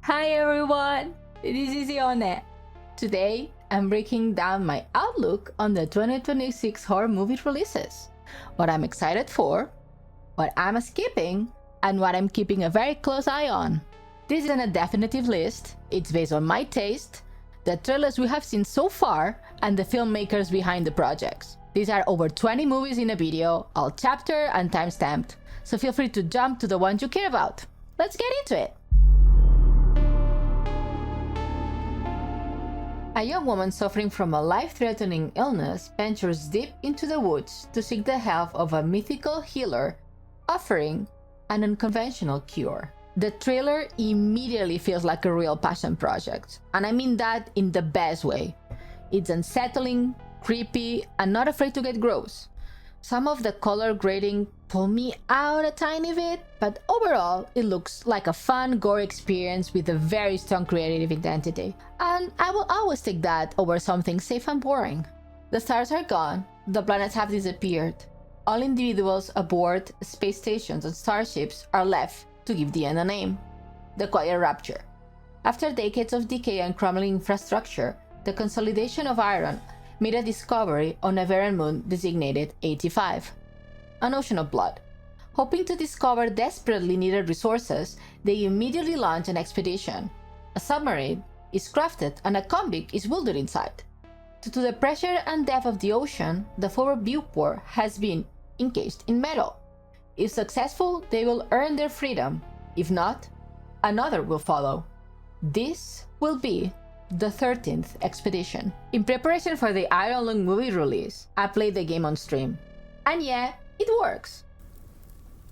Hi everyone, this is Ione. Today, I'm breaking down my outlook on the 2026 horror movie releases, what I'm excited for, what I'm skipping, and what I'm keeping a very close eye on. This isn't a definitive list, it's based on my taste, the trailers we have seen so far, and the filmmakers behind the projects. These are over 20 movies in a video, all chapter and time-stamped, so feel free to jump to the ones you care about. Let's get into it! A young woman suffering from a life-threatening illness ventures deep into the woods to seek the help of a mythical healer offering an unconventional cure. The trailer immediately feels like a real passion project, and I mean that in the best way. It's unsettling, creepy, and not afraid to get gross. Some of the color grading pull me out a tiny bit, but overall it looks like a fun gore experience with a very strong creative identity. And I will always take that over something safe and boring. The stars are gone, the planets have disappeared. All individuals aboard space stations and starships are left to give the end a name: the Quiet Rapture. After decades of decay and crumbling infrastructure, the consolidation of Iron made a discovery on a barren moon designated 85, an ocean of blood. Hoping to discover desperately needed resources, they immediately launch an expedition. A submarine is crafted and a convict is wielded inside. Due to the pressure and depth of the ocean, the forward viewport has been encased in metal. If successful, they will earn their freedom. If not, another will follow. This will be the 13th expedition. In preparation for the Iron Lung movie release, I played the game on stream. And yeah, it works.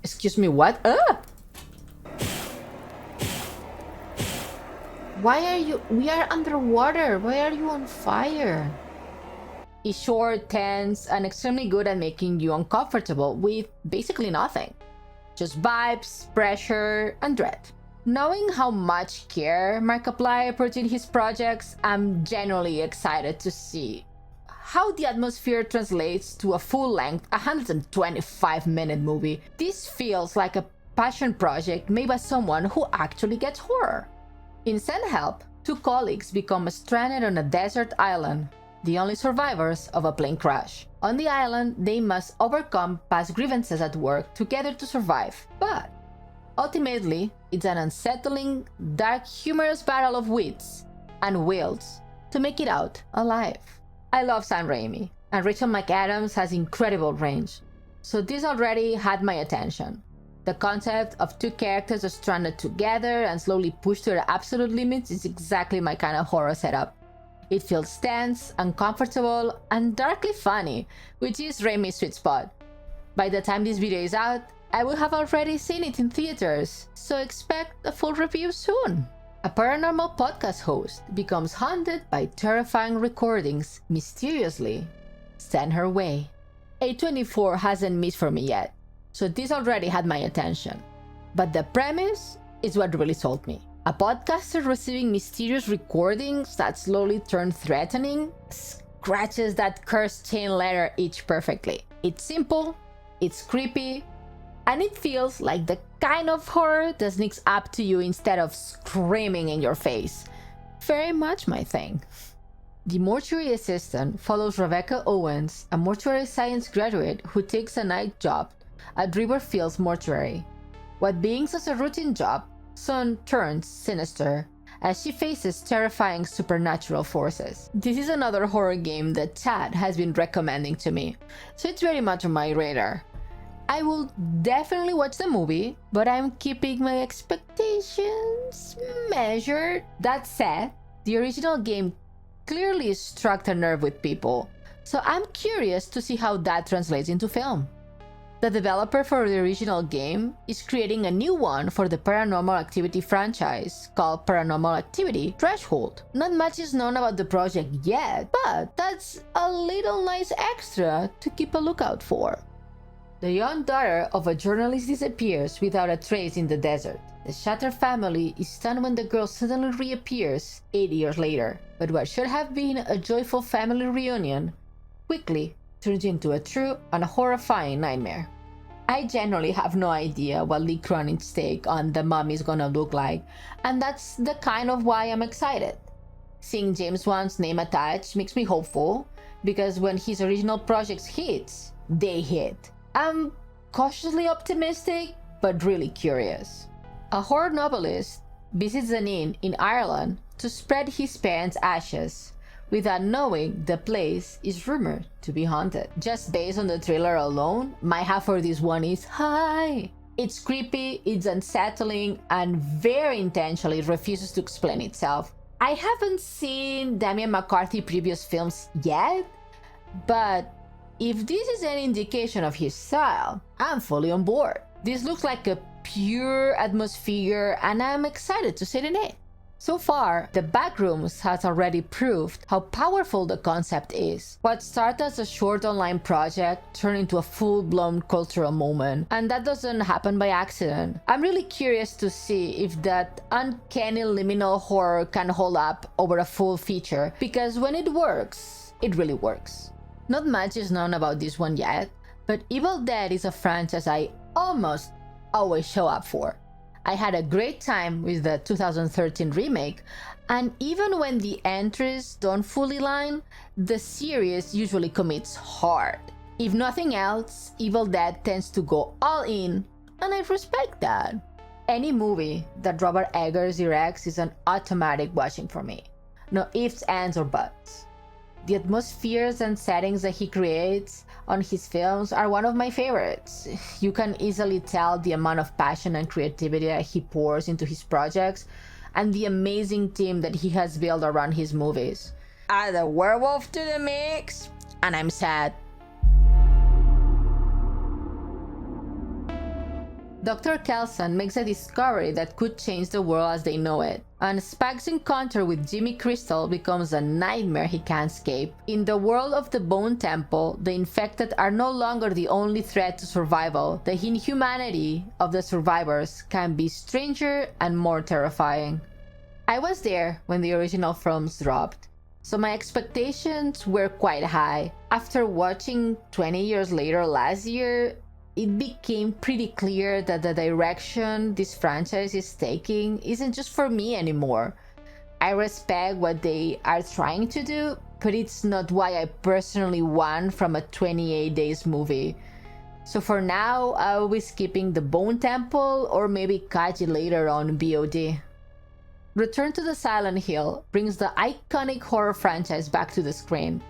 Excuse me, what? Why are you... We are underwater. Why are you on fire? It's short, tense, and extremely good at making you uncomfortable with basically nothing. Just vibes, pressure, and dread. Knowing how much care Markiplier puts in his projects, I'm genuinely excited to see how the atmosphere translates to a full-length 125-minute movie. This feels like a passion project made by someone who actually gets horror. In Send Help, two colleagues become stranded on a desert island, the only survivors of a plane crash. On the island, they must overcome past grievances at work together to survive, but ultimately, it's an unsettling, dark, humorous battle of wits and wills to make it out alive. I love Sam Raimi, and Rachel McAdams has incredible range, so this already had my attention. The concept of two characters stranded together and slowly pushed to their absolute limits is exactly my kind of horror setup. It feels tense, uncomfortable, and darkly funny, which is Raimi's sweet spot. By the time this video is out, I will have already seen it in theaters, so expect a full review soon. A paranormal podcast host becomes haunted by terrifying recordings mysteriously sent her way. A24 hasn't missed for me yet, so this already had my attention. But the premise is what really sold me. A podcaster receiving mysterious recordings that slowly turn threatening scratches that cursed chain letter itch perfectly. It's simple, it's creepy, and it feels like the kind of horror that sneaks up to you instead of screaming in your face. Very much my thing. The Mortuary Assistant follows Rebecca Owens, a mortuary science graduate who takes a night job at Riverfield's mortuary. What begins as a routine job soon turns sinister as she faces terrifying supernatural forces. This is another horror game that Chad has been recommending to me, so it's very much on my radar. I will definitely watch the movie, but I'm keeping my expectations measured. That said, the original game clearly struck a nerve with people, so I'm curious to see how that translates into film. The developer for the original game is creating a new one for the Paranormal Activity franchise called Paranormal Activity Threshold. Not much is known about the project yet, but that's a little nice extra to keep a lookout for. The young daughter of a journalist disappears without a trace in the desert. The shattered family is stunned when the girl suddenly reappears 8 years later. But what should have been a joyful family reunion quickly turns into a true and horrifying nightmare. I genuinely have no idea what Lee Cronin's take on the mummy is gonna look like, and that's the kind of why I'm excited. Seeing James Wan's name attached makes me hopeful, because when his original projects hit, they hit. I'm cautiously optimistic, but really curious. A horror novelist visits an inn in Ireland to spread his parents' ashes, without knowing the place is rumored to be haunted. Just based on the trailer alone, my half for this one is high. It's creepy, it's unsettling, and very intentionally refuses to explain itself. I haven't seen Damian McCarthy's previous films yet, but if this is any indication of his style, I'm fully on board. This looks like a pure atmosphere, and I'm excited to sit in it. So far, the Backrooms has already proved how powerful the concept is. What started as a short online project turned into a full-blown cultural moment, and that doesn't happen by accident. I'm really curious to see if that uncanny liminal horror can hold up over a full feature, because when it works, it really works. Not much is known about this one yet, but Evil Dead is a franchise I almost always show up for. I had a great time with the 2013 remake, and even when the entries don't fully line, the series usually commits hard. If nothing else, Evil Dead tends to go all in, and I respect that. Any movie that Robert Eggers directs is an automatic watching for me. No ifs, ands, or buts. The atmospheres and settings that he creates on his films are one of my favorites. You can easily tell the amount of passion and creativity that he pours into his projects, and the amazing team that he has built around his movies. Add a werewolf to the mix, and I'm sad. Dr. Kelson makes a discovery that could change the world as they know it, and Spike's encounter with Jimmy Crystal becomes a nightmare he can't escape. In the world of the Bone Temple, the infected are no longer the only threat to survival. The inhumanity of the survivors can be stranger and more terrifying. I was there when the original films dropped, so my expectations were quite high. After watching 20 years later last year, it became pretty clear that the direction this franchise is taking isn't just for me anymore. I respect what they are trying to do, but it's not what I personally want from a 28 days movie. So for now, I'll be skipping the Bone Temple or maybe catch it later on VOD. Return to the Silent Hill brings the iconic horror franchise back to the screen.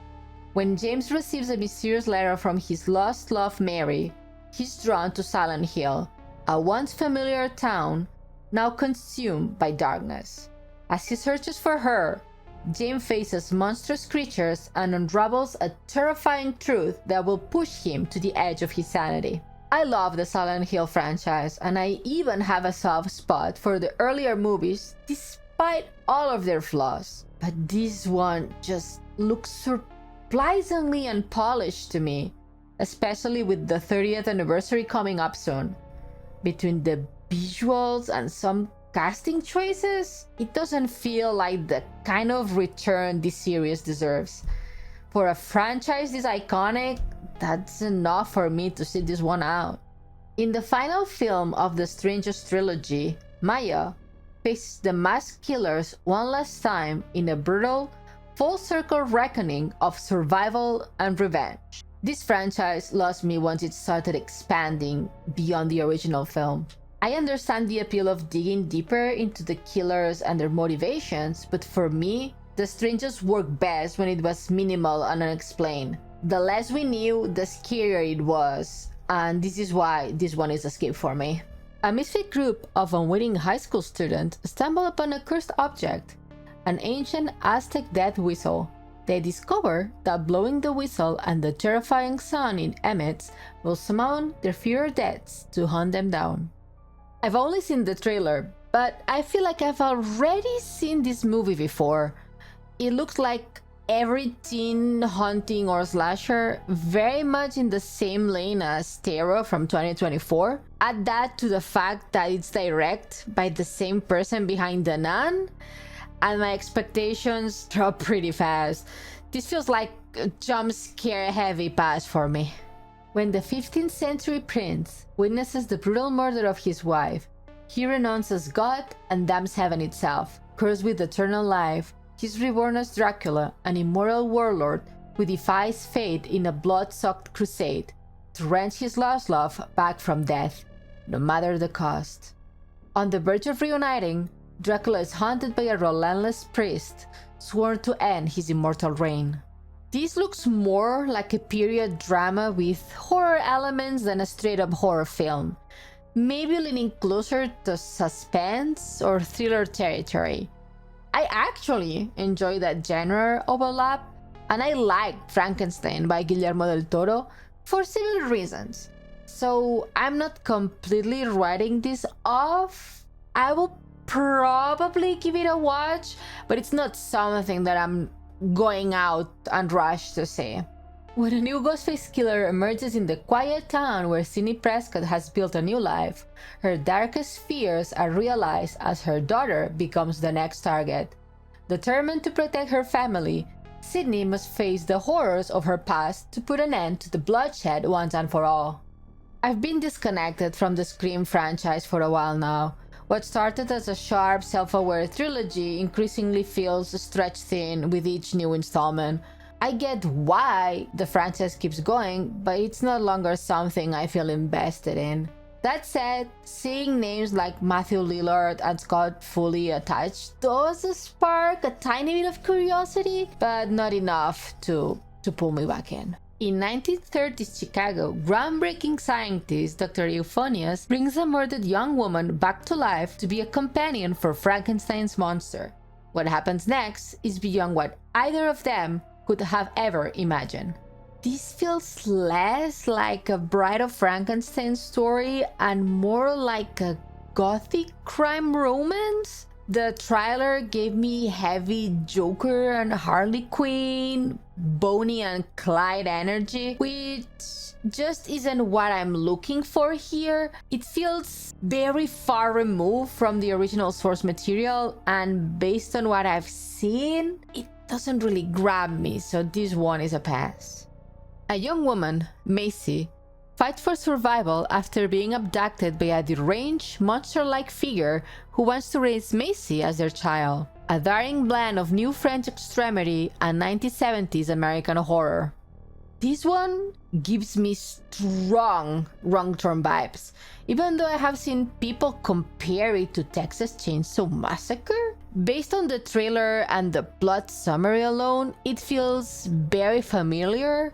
When James receives a mysterious letter from his lost love Mary, he's drawn to Silent Hill, a once familiar town now consumed by darkness. As he searches for her, James faces monstrous creatures and unravels a terrifying truth that will push him to the edge of his sanity. I love the Silent Hill franchise, and I even have a soft spot for the earlier movies despite all of their flaws. But this one just looks surprisingly unpolished to me, especially with the 30th anniversary coming up soon. Between the visuals and some casting choices, it doesn't feel like the kind of return this series deserves. For a franchise this iconic, that's enough for me to sit this one out. In the final film of the Strangest trilogy, Maya faces the masked killers one last time in a brutal, full-circle reckoning of survival and revenge. This franchise lost me once it started expanding beyond the original film. I understand the appeal of digging deeper into the killers and their motivations, but for me, The Strangers worked best when it was minimal and unexplained. The less we knew, the scarier it was, and this is why this one is a skip for me. A misfit group of unwitting high school students stumble upon a cursed object, an ancient Aztec death whistle. They discover that blowing the whistle and the terrifying sound it emits will summon their future deaths to hunt them down. I've only seen the trailer, but I feel like I've already seen this movie before. It looks like every teen haunting or slasher, very much in the same lane as Terror from 2024. Add that to the fact that it's directed by the same person behind The Nun, and my expectations drop pretty fast. This feels like a jump scare heavy pass for me. When the 15th century prince witnesses the brutal murder of his wife, he renounces God and damns heaven itself. Cursed with eternal life, he is reborn as Dracula, an immortal warlord who defies fate in a blood-soaked crusade to wrench his lost love back from death, no matter the cost. On the verge of reuniting, Dracula is haunted by a relentless priest sworn to end his immortal reign. This looks more like a period drama with horror elements than a straight-up horror film, maybe leaning closer to suspense or thriller territory. I actually enjoy that genre overlap, and I like Frankenstein by Guillermo del Toro for similar reasons. So I'm not completely writing this off. I will probably give it a watch, but it's not something that I'm going out and rush to see. When a new Ghostface killer emerges in the quiet town where Sidney Prescott has built a new life, her darkest fears are realized as her daughter becomes the next target. Determined to protect her family, Sidney must face the horrors of her past to put an end to the bloodshed once and for all. I've been disconnected from the Scream franchise for a while now. What started as a sharp, self-aware trilogy increasingly feels stretched thin with each new installment. I get why the franchise keeps going, but it's no longer something I feel invested in. That said, seeing names like Matthew Lillard and Scott Foley attached does spark a tiny bit of curiosity, but not enough to pull me back in. In 1930s Chicago, groundbreaking scientist Dr. Euphonius brings a murdered young woman back to life to be a companion for Frankenstein's monster. What happens next is beyond what either of them could have ever imagined. This feels less like a Bride of Frankenstein story and more like a gothic crime romance. The trailer gave me heavy Joker and Harley Quinn, Bonnie and Clyde energy, which just isn't what I'm looking for here. It feels very far removed from the original source material, and based on what I've seen, it doesn't really grab me, so this one is a pass. A young woman, Macy, fights for survival after being abducted by a deranged, monster-like figure who wants to raise Macy as their child. A daring blend of new French extremity and 1970s American horror. This one gives me strong wrong-turn vibes, even though I have seen people compare it to Texas Chainsaw Massacre. Based on the trailer and the plot summary alone, it feels very familiar,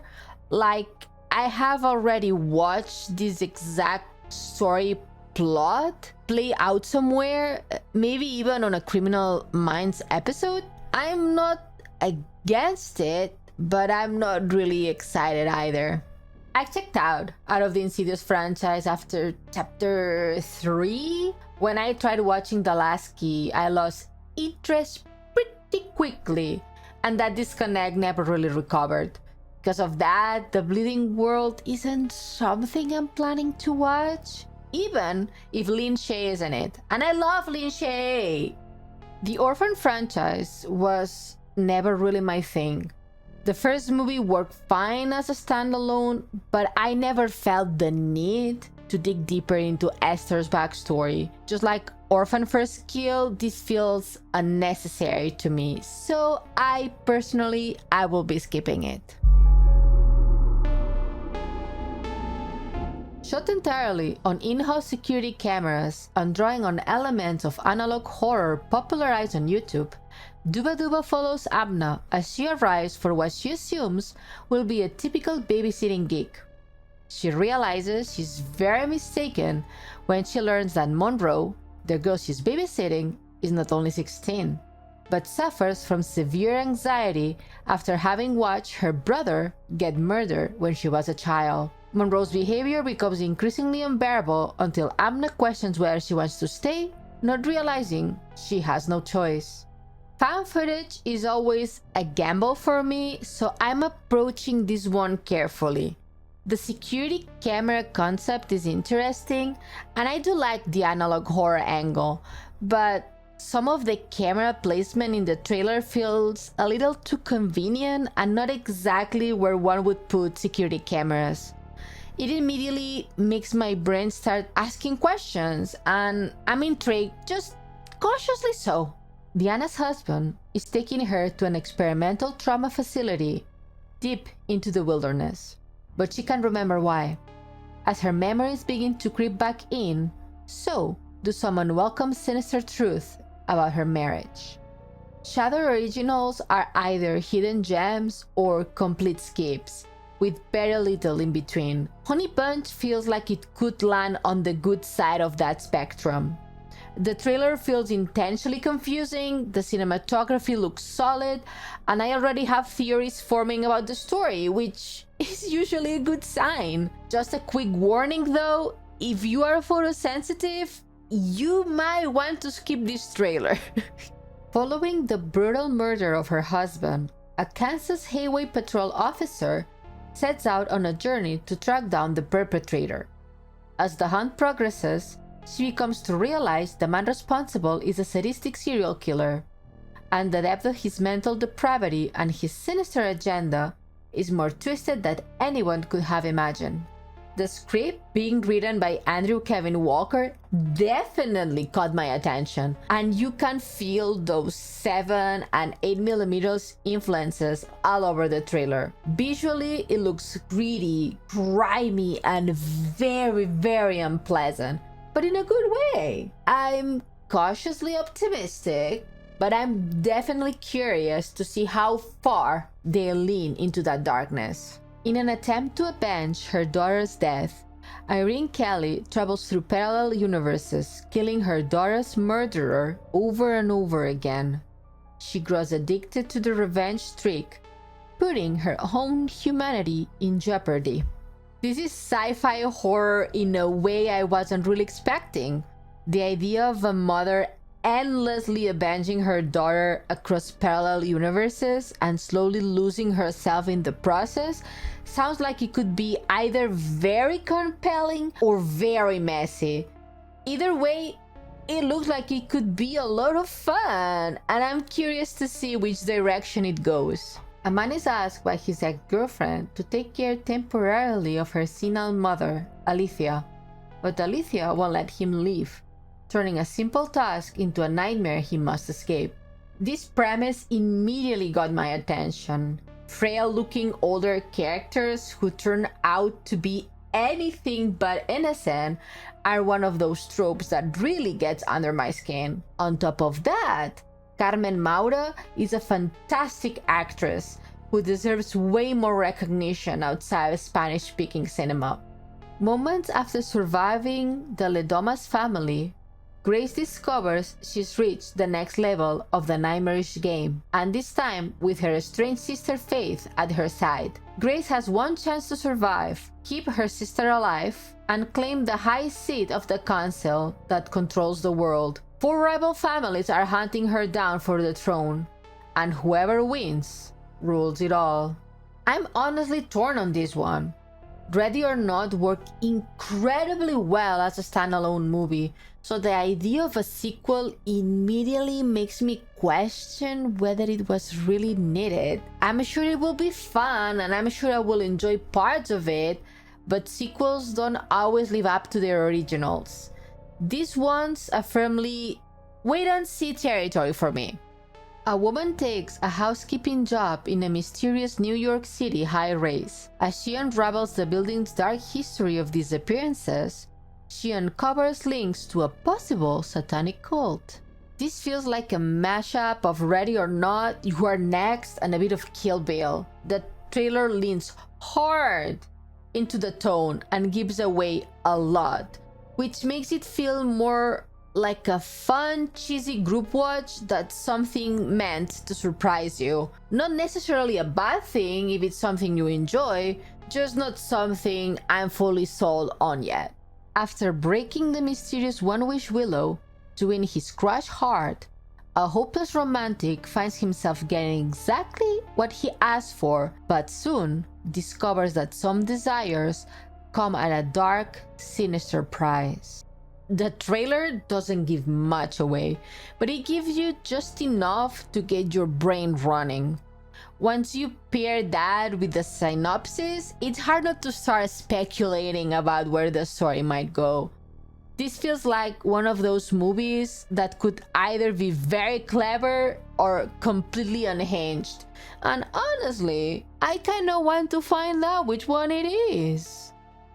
like I have already watched this exact story plot play out somewhere, maybe even on a Criminal Minds episode. I'm not against it, but I'm not really excited either. I checked out of the Insidious franchise after chapter 3. When I tried watching The Last Key, I lost interest pretty quickly, and that disconnect never really recovered. Because of that, The Bleeding World isn't something I'm planning to watch, even if Lin Shaye is in it. And I love Lin Shaye! The Orphan franchise was never really my thing. The first movie worked fine as a standalone, but I never felt the need to dig deeper into Esther's backstory. Just like Orphan First Kill, this feels unnecessary to me, so I will be skipping it. Shot entirely on in-house security cameras and drawing on elements of analog horror popularized on YouTube, Dooba Dooba follows Abna as she arrives for what she assumes will be a typical babysitting gig. She realizes she's very mistaken when she learns that Monroe, the girl she's babysitting, is not only 16, but suffers from severe anxiety after having watched her brother get murdered when she was a child. Monroe's behavior becomes increasingly unbearable until Abna questions whether she wants to stay, not realizing she has no choice. Fan footage is always a gamble for me, so I'm approaching this one carefully. The security camera concept is interesting, and I do like the analog horror angle, but some of the camera placement in the trailer feels a little too convenient and not exactly where one would put security cameras. It immediately makes my brain start asking questions, and I'm intrigued, just cautiously so. Diana's husband is taking her to an experimental trauma facility deep into the wilderness, but she can't remember why. As her memories begin to creep back in, so do some unwelcome sinister truths about her marriage. Shadow originals are either hidden gems or complete skips, with very little in between. Honey Bunch feels like it could land on the good side of that spectrum. The trailer feels intentionally confusing, the cinematography looks solid, and I already have theories forming about the story, which is usually a good sign. Just a quick warning though, if you are photosensitive, you might want to skip this trailer. Following the brutal murder of her husband, a Kansas Highway Patrol officer sets out on a journey to track down the perpetrator. As the hunt progresses, she becomes to realize the man responsible is a sadistic serial killer, and the depth of his mental depravity and his sinister agenda is more twisted than anyone could have imagined. The script, being written by Andrew Kevin Walker, definitely caught my attention, and you can feel those 7 and 8mm influences all over the trailer. Visually, it looks gritty, grimy, and very, very unpleasant, but in a good way. I'm cautiously optimistic, but I'm definitely curious to see how far they lean into that darkness. In an attempt to avenge her daughter's death, Irene Kelly travels through parallel universes, killing her daughter's murderer over and over again. She grows addicted to the revenge streak, putting her own humanity in jeopardy. This is sci-fi horror in a way I wasn't really expecting. The idea of a mother endlessly avenging her daughter across parallel universes and slowly losing herself in the process sounds like it could be either very compelling or very messy. Either way, it looks like it could be a lot of fun, and I'm curious to see which direction it goes. A man is asked by his ex-girlfriend to take care temporarily of her senile mother, Alicia, but Alicia won't let him leave, turning a simple task into a nightmare he must escape. This premise immediately got my attention. Frail-looking older characters who turn out to be anything but innocent are one of those tropes that really gets under my skin. On top of that, Carmen Maura is a fantastic actress who deserves way more recognition outside of Spanish-speaking cinema. Moments after surviving the Ledomas family, Grace discovers she's reached the next level of the nightmarish game, and this time with her estranged sister Faith at her side. Grace has one chance to survive, keep her sister alive, and claim the high seat of the council that controls the world. 4 rival families are hunting her down for the throne, and whoever wins rules it all. I'm honestly torn on this one. Ready or Not worked incredibly well as a standalone movie, so the idea of a sequel immediately makes me question whether it was really needed. I'm sure it will be fun, and I'm sure I will enjoy parts of it, but sequels don't always live up to their originals. These ones are firmly wait-and-see territory for me. A woman takes a housekeeping job in a mysterious New York City high-rise. As she unravels the building's dark history of disappearances, she uncovers links to a possible satanic cult. This feels like a mashup of Ready or Not, You Are Next, and a bit of Kill Bill. The trailer leans hard into the tone and gives away a lot, which makes it feel more like a fun, cheesy group watch that's something meant to surprise you. Not necessarily a bad thing if it's something you enjoy, just not something I'm fully sold on yet. After breaking the mysterious one-wish willow to win his crushed heart, a hopeless romantic finds himself getting exactly what he asked for, but soon discovers that some desires come at a dark, sinister price. The trailer doesn't give much away, but it gives you just enough to get your brain running. Once you pair that with the synopsis, it's hard not to start speculating about where the story might go. This feels like one of those movies that could either be very clever or completely unhinged. And honestly, I kinda want to find out which one it is.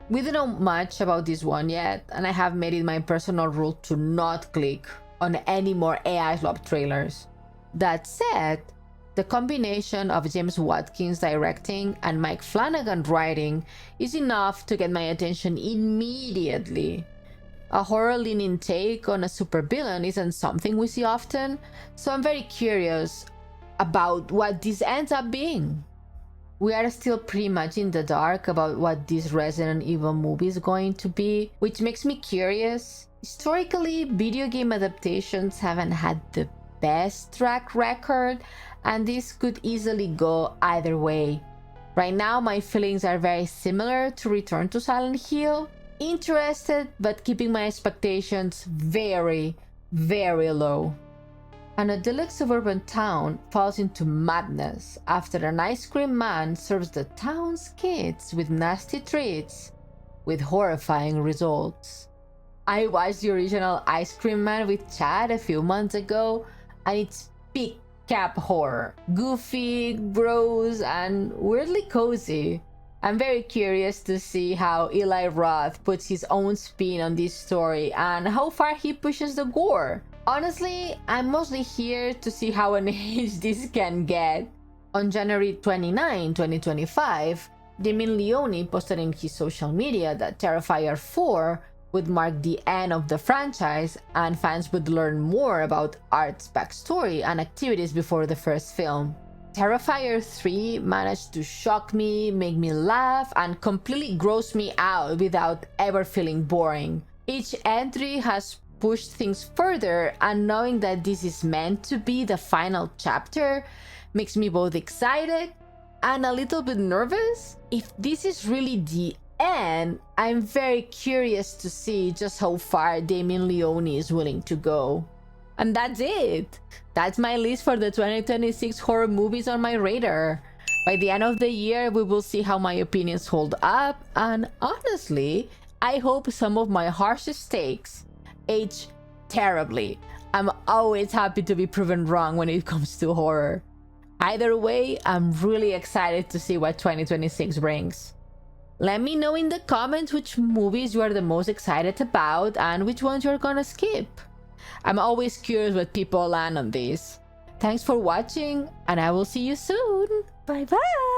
We don't know much about this one yet, and I have made it my personal rule to not click on any more AI flop trailers. That said, the combination of James Watkins directing and Mike Flanagan writing is enough to get my attention immediately. A horror-leaning take on a supervillain isn't something we see often, so I'm very curious about what this ends up being. We are still pretty much in the dark about what this Resident Evil movie is going to be, which makes me curious. Historically, video game adaptations haven't had the best track record, and this could easily go either way. Right now, my feelings are very similar to Return to Silent Hill. Interested, but keeping my expectations very, very low. An idyllic suburban town falls into madness after an ice cream man serves the town's kids with nasty treats, with horrifying results. I watched the original Ice Cream Man with Chad a few months ago, and it's peak cap horror. Goofy, gross, and weirdly cozy. I'm very curious to see how Eli Roth puts his own spin on this story and how far he pushes the gore. Honestly, I'm mostly here to see how unhinged this can get. On January 29, 2025, Damien Leone posted in his social media that Terrifier 4 would mark the end of the franchise and fans would learn more about Art's backstory and activities before the first film. Terrifier 3 managed to shock me, make me laugh, and completely gross me out without ever feeling boring. Each entry has pushed things further, and knowing that this is meant to be the final chapter makes me both excited and a little bit nervous. If this is really the end, I'm very curious to see just how far Damien Leone is willing to go. And that's it. That's my list for the 2026 horror movies on my radar. By the end of the year, we will see how my opinions hold up, and honestly, I hope some of my harshest takes age terribly. I'm always happy to be proven wrong when it comes to horror. Either way, I'm really excited to see what 2026 brings. Let me know in the comments which movies you are the most excited about and which ones you're gonna skip. I'm always curious what people land on this. Thanks for watching, and I will see you soon. Bye bye!